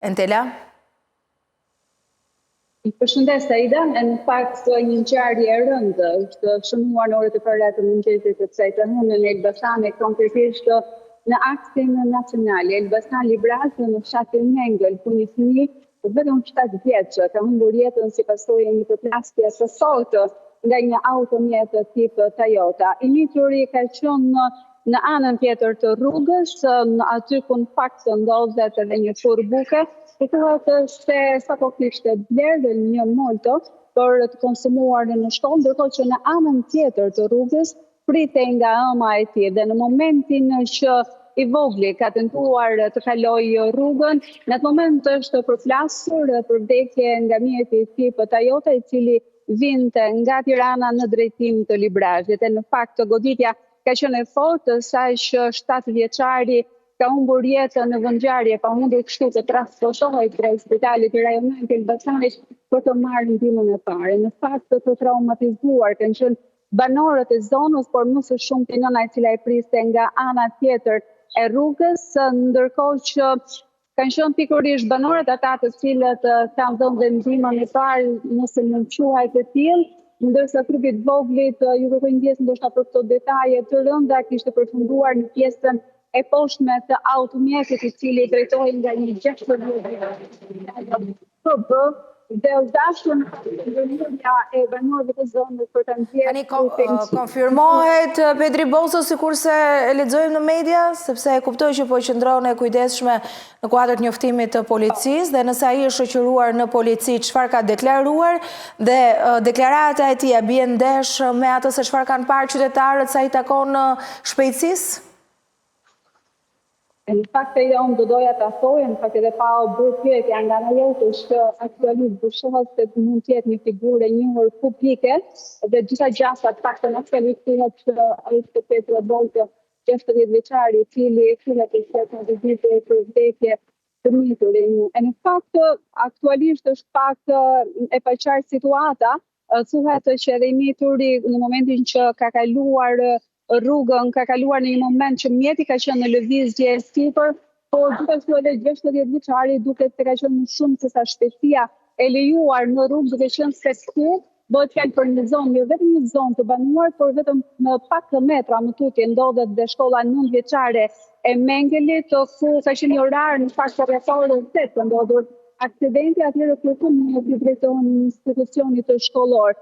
Entela? Përshëndes, Aida. Në fakt, një ngjarje e rëndë është shënuar në orët e para të mëngjesit të kësaj hënë në Elbasan, konkretisht në aksin nacional. Elbasan Libraz në fshatin Mengël, ku një fëmijë vetëm 7 vjeç ka humbur jetën si pasojë e një përplasje së fortë nga një automjet tip Toyota. I lituri ka qenë në anën tjetër të rrugës, aty ku në fakt ndodhet edhe një furbuke. Thuhet se sapo kishte blerë një molto për të konsumuar në shkollë, ndërkohë që në anën tjetër të rrugës pritej nga ëma e tij. Dhe në momentin që i vogli ka tentuar të kalojë rrugën, në atë moment është përplasur për vdekje nga mjeti tip Toyota, i cili vinte nga Tirana në drejtim të Librazit. Në fakt, goditja ka qenë e fortë, saqë 7 vjeçari ka humbur jetën në vendngjarje, pa mundur kështu të transportohej drejt spitalit të rajonit të Elbasanit për të marrë ndihmën e parë. Në fakt, të traumatizuar kanë qenë banorët e zonës, por më së shumti nëna e cila e priste nga ana tjetër e rrugës, ndërkohë që kanë qenë pikërisht banorët ata të cilët kanë dhënë ndihmën e parë, nëse mund quhet e tillë, ndërsa trupi i voglit ju kërkoj ndjesë ndoshta për këto detaje të rënda, kishte përfunduar në pjesën e poshtme të automjetit, i cili drejtohej nga një 16 vjeç PB dhe u dashur ndërmjetja e banorëve të zonës për të nxjerrë. Tani konfirmohet Pedri Bozo sikurse e lexojmë në media, sepse e kuptoj që po qëndron e kujdesshme në kuadër të njoftimit të policisë, dhe nëse ai është shoqëruar në polici, çfarë ka deklaruar, dhe deklarata e tij a bie ndesh me atë se çfarë kanë parë qytetarët sa i takon shpejtësisë? Në fakt, unë do doja të thojë, në fakt edhe pa u bërë pyetja nga ana jote, që aktualisht dyshohet se mund të jetë një figurë e njohur publike, dhe gjitha gjasat paktën aktualisht thuhet që është Pedro Bozo, 60 vjeçari, i cili thuhet se ka vizite për vdekje të miturin. Në fakt, aktualisht është pak e paqartë situata, thuhet që edhe i mituri në momentin që ka kaluar rrugën, ka kaluar në një moment që mjeti ka qenë në lëvizje sipër, por gjithashtu edhe 60 vjeçari duket se ka qenë më shumë se sa shpejtësia e lejuar në rrugë, duke qenë se këtu bëhet fjalë për një zonë, jo vetëm një zonë të banuar, por vetëm në pak metra më tutje ndodhet dhe shkolla 9 vjeçare e Mengelit, ku ka qenë një orar në fakt rreth orës 8 të ndodhur aksidenti, atëherë kur një drejtohen një institucioni të shkollor.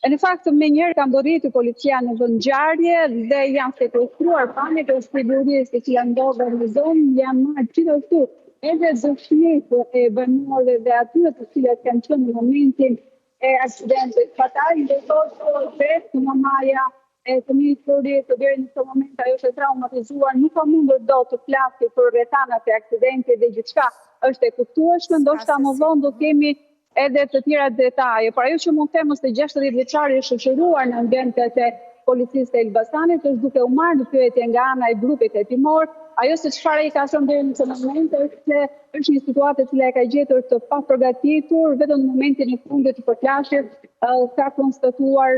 Në fakt, me njërë kam doritur policia në vendngjarje dhe janë sekuestruar pamjet e sigurisë që janë ndodhur në zonë, janë marrë gjithashtu edhe dëshmitë e banorëve dhe atyre të cilët kanë qenë në momentin e aksidentit fatal, ndërkohë që mamaja e të miturit deri në këtë moment ajo është traumatizuar, nuk ka mundur dot të flasë për rrethanat e aksidentit dhe gjithçka është e kuptueshme, ndoshta më vonë do kemi edhe të tjera detaje. Por ajo që mund të them është se 60 vjeçari është shoqëruar në ambientet e policisë të Elbasanit, është duke u marrë në pyetje nga ana e grupit hetimor. Ajo se çfarë i ka thënë deri në këtë moment është se është një situatë e cila e ka gjetur të papërgatitur, vetëm në momentin e fundit të përplasjes ka konstatuar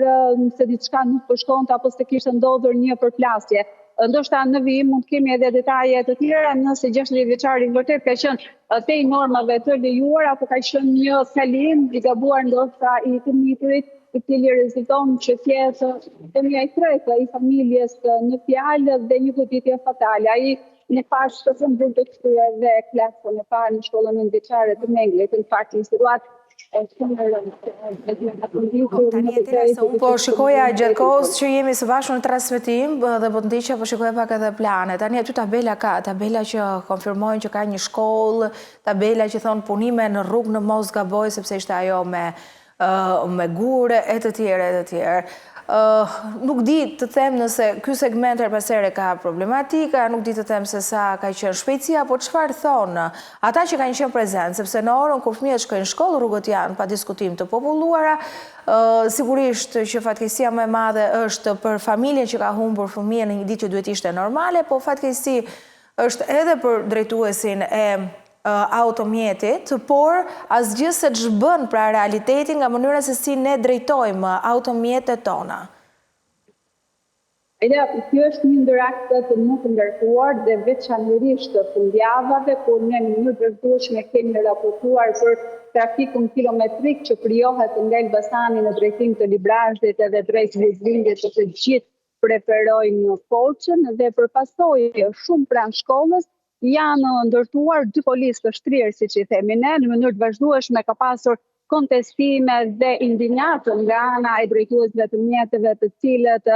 se diçka nuk po shkonte apo se kishte ndodhur një përplasje. Ndoshta në vijim mund të kemi edhe detaje të tjera nëse 60 vjeçari vërtet ka qenë te normave të lejuar apo ka qenë një kalim i gabuar ndoshta i të miturit, i cili rezulton që tjetë fëmia e tretë i familjes në fjalë dhe një goditje fatale. Ai në fakt të fundit të këtyre dhe klasën e parë në shkollën 9 vjeçare të Mengelit, në fakt një situatë po shikoja gjatë kohës që jemi së bashku në transmetim dhe po të ndiqja po shikoja pak edhe plane. Tani aty tabela ka, tabela që konfirmojnë që ka një shkollë, tabela që thonë punime në rrugë në mos gaboj sepse ishte ajo me gure e të tjerë. Nuk di të them nëse ky segment her pas here ka problematika, nuk di të them se sa ka qenë shpejtësia, por çfarë thonë ata që kanë qenë prezent, sepse në orën kur fëmijët shkojnë në shkollë, rrugët janë pa diskutim të populluara. Sigurisht që fatkeqësia më e madhe është për familjen që ka humbur fëmijën në një ditë që duhet ishte normale, po fatkeqësi është edhe për drejtuesin e automjetit, por asgjë se ç'bën pra realitetin nga mënyra se si ne drejtojmë automjetet tona. Kjo është një ndër akte të më të ngarkuar dhe veçanërisht të fundjavave, kur ne në mënyrë të vazhdueshme kemi raportuar për trafikun kilometrik që krijohet nga Elbasani në drejtim të Librazhdit edhe drejt Lezlindjes, që të gjithë preferojnë Foçën dhe për pasojë shumë pranë shkollës janë ndërtuar 2 policë të shtrirë, siç i themi ne, në mënyrë të vazhdueshme ka pasur kontestime dhe indinjatën nga ana e drejtuesve të mjeteve, të cilët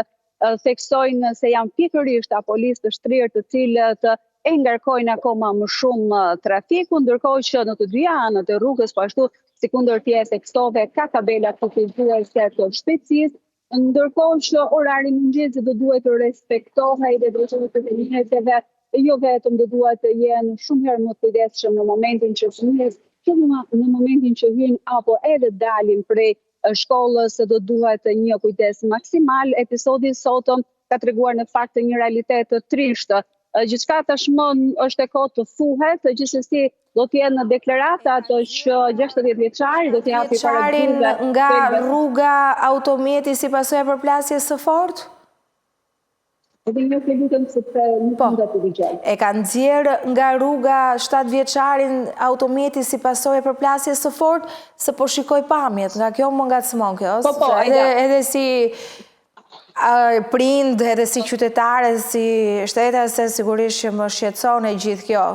theksojnë se janë pikërisht apo policë të shtrirë të cilët e ngarkojnë akoma më shumë trafikun, ndërkohë që në të dy anët e rrugës, po ashtu si kundër pjesë e kësove ka tabela kufizuese të shpejtësisë, ndërkohë që orari mëngjesit do duhet të respektohej dhe drejtuesit e mjeteve jo vetëm do duhet të jenë shumë herë më të kujdesshëm në momentin që fëmijët, në momentin që hyjnë apo edhe dalin prej shkollës, do duhet një kujdes maksimal. Episodi sotëm ka treguar në fakt një realitet të trishtë. Gjithçka tashmë është e kohë të thuhet, gjithsesi do të jenë deklaratat që 60 vjeçari do të japi paragjykime nga rruga Automjeti si pasojë e përplasjes së fortë? Edhe një të lutem sepse nuk mund të dëgjoj. E kanë nxjerrë nga rruga 7 vjeçarin Automjeti si pasojë e përplasjes së fortë, se po shikoj pamjet, nga kjo më ngacmon kjo. Po, edhe si prind, edhe si qytetare, si shtetase, sigurisht që më shqetëson e gjithë kjo.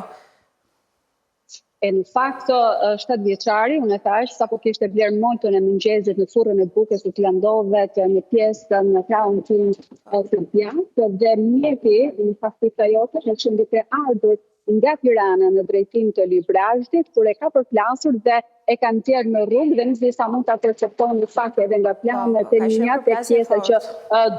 E në fakt, 7 vjeçari, unë e thash, sa po kishte blerë moltën e mëngjesit në furrën e bukës u t'landovet në pjesën në kraun tim të djathtë dhe mjeti në faktika jote që duke ardhur nga Tirana në drejtim të Librazhdit, kur e ka përplasur dhe e kanë nxjerrë në rrugë dhe nuk di sa mund ta perceptojnë në fakt edhe nga planet e linjat e pjesa që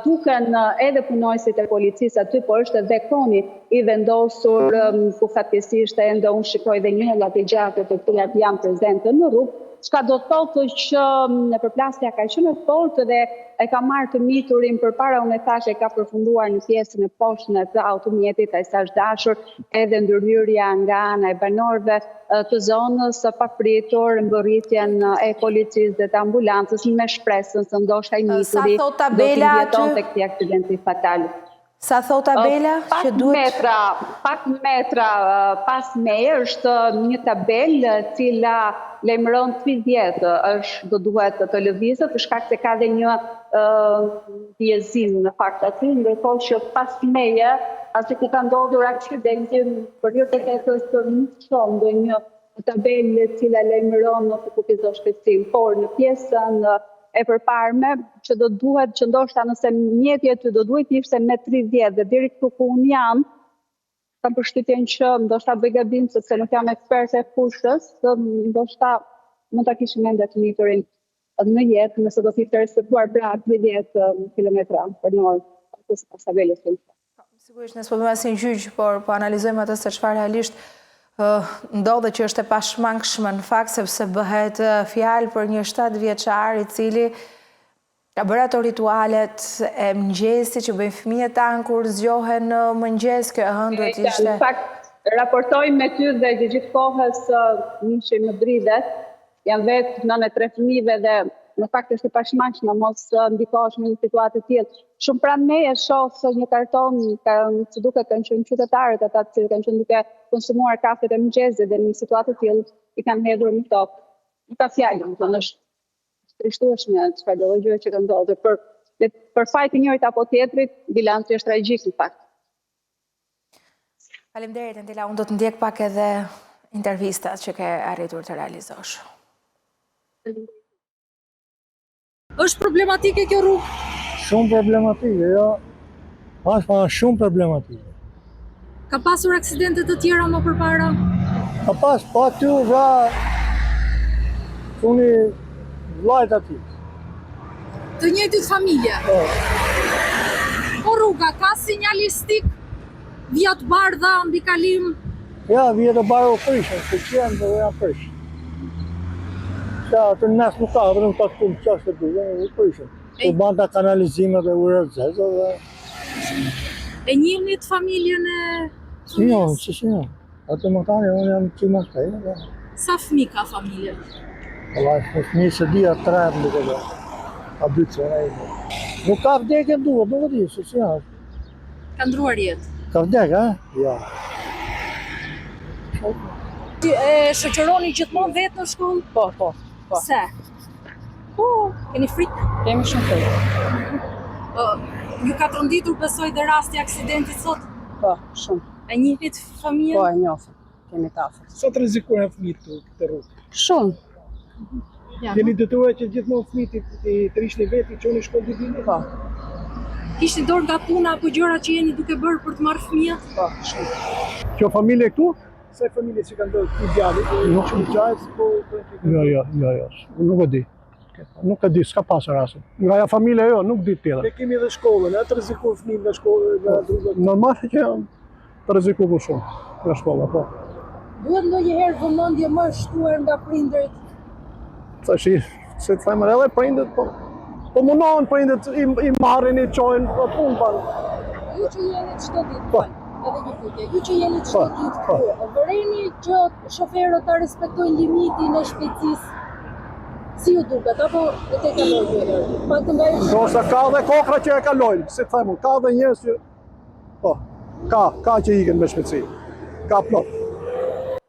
duken edhe punojësit e policisë aty, por është edhe koni i vendosur ku fatkeqësisht ende unë shikoj dhe njëllat e gjata të cilat janë prezente në rrugë, çka do thotë që në përplasja ka qenë e fortë dhe e ka marrë të miturin përpara, unë e thash, e ka përfunduar në pjesën e poshtme të automjetit, ai sa është dashur edhe ndërhyrja nga ana e banorëve të zonës, papritur mbërritjen e policisë dhe të ambulancës me shpresën se ndoshta i mituri do të vjeton tek ky aksidenti fatal. Sa thot tabela që duhet? Pak metra pas meje është një tabelë cila lajmëron 30 do duhet të lëvizet, për shkak se ka dhe një pjezim në fakt aty, ndërkohë që pas meje, ashtu ku ka ndodhur aksidenti, për hir të ketës nuk shoh ndonjë tabelë cila lajmëron ose kufizo shpejtësinë, por në pjesën e përparme që do duhet që ndoshta nëse mjeti aty do duhet ishte me 30 dhe deri këtu ku unë jam, kam përshtypjen që ndoshta bëj gabim sepse nuk jam ekspert e fushës, ndoshta mund ta kishim ende të miturin në jetë nëse do të ishte respektuar pra 30 km/h pas tabelës. Sigurisht ne s'po bëjmë asnjë gjyq, por po analizojmë atë se çfarë realisht ndodhe që është e pashmangshme në fakt, sepse bëhet fjalë për një 7 vjeçar i cili ka bërë ato ritualet e mëngjesit që bëjnë fëmijët tanë kur zgjohen në mëngjes, kjo duhet ishte. Në fakt, raportojmë me ty dhe gjithë kohës njëshim në dridet, janë vetë 93 fëmijëve dhe në fakt është e pashmangshme mos ndikohesh në një situatë të tillë. Shumë pranë meje shoh se një karton që duket kanë qenë qytetarët ata që kanë qenë duke konsumuar kafet e mëngjesit dhe në një situatë të tillë i kanë hedhur në tokë. Nuk ka fjalë, është trishtueshme çfarë do gjë që ka ndodhur. Për fajt të njërit apo tjetrit, bilanci është tragjik në fakt. Faleminderit Entela, unë do të ndjek pak edhe intervistat që ke arritur të realizosh. Është problematike kjo rrugë? Shumë problematike, jo. Shumë problematike. Ka pasur aksidente të tjera më përpara? Ka pas, po aty vra unë vllajt aty. Të njëjtit familje? Po. Po rruga ka sinjalistik? Vijat bardha, mbi kalim? Ja, vijat e bardha u prishën, se qenë dhe janë prishën. Ja, të nes nuk ka, dhe nuk ta të kumë qashtë të duke, u prishën. U banta kanalizimet dhe urët zezë dhe... E njënit familjen e... Jo, që që jo. Atë më tani, unë jam që më shpejnë dhe... Sa fëmi ka familje? Fëmi që dhja 3 më duke dhe. A 2 që në e. Nuk ka vdekje duhet, nuk e di, që që janë. Ka ndruar jetë. Ka vdek, ha? Ja. E shoqëroni gjithmonë vetë në shkollë? Po. Pse? Po, keni frikë? Kemi shumë frikë. Ju ka tronditur besoj dhe rasti i aksidentit sot? Po, shumë. E njihit familjen? Po, e njohim. Kemi të afërt. Sa të rrezikojnë fëmijët këtë rrugë? Shumë. Jeni detyruar që gjithmonë fëmijët të rishni vetë, që në shkollë ditëlindje? Po, Kishni dorë nga puna apo gjëra që jeni duke bërë për të marrë fëmijët? po, shumë. Kjo familje këtu? Sa familje që kanë ndodhur këtu djalit? Nuk shumë qajs, po... Jo. Nuk e di. Nuk e di, s'ka pasur raste. Nga ja familja jo, nuk di tjetër. Ne kemi edhe shkollën, a të rrezikojnë fëmijët nga shkolla, nga rruga? Normal që janë të rrezikuar shumë nga shkolla, po. Duhet ndonjëherë vëmendje më shtuar nga prindërit? Tash se të thajmë edhe prindet, po mundohen prindet i marrin, i çojnë, po punë banë. Ju që jeni çdo ditë, Po. edhe një pyetje, ju që jeni çdo Po, ditë po. këtu, vëreni që shoferët ta respektojnë limitin e shpejtësisë? Si ju duket, apo e te kalojnë njëherë? Pak të nga ju Ndoshta ka dhe kokra që e kalojnë, si të thajmë, ka dhe njerëz që po, ka që ikën me shpejtësi. Ka plot.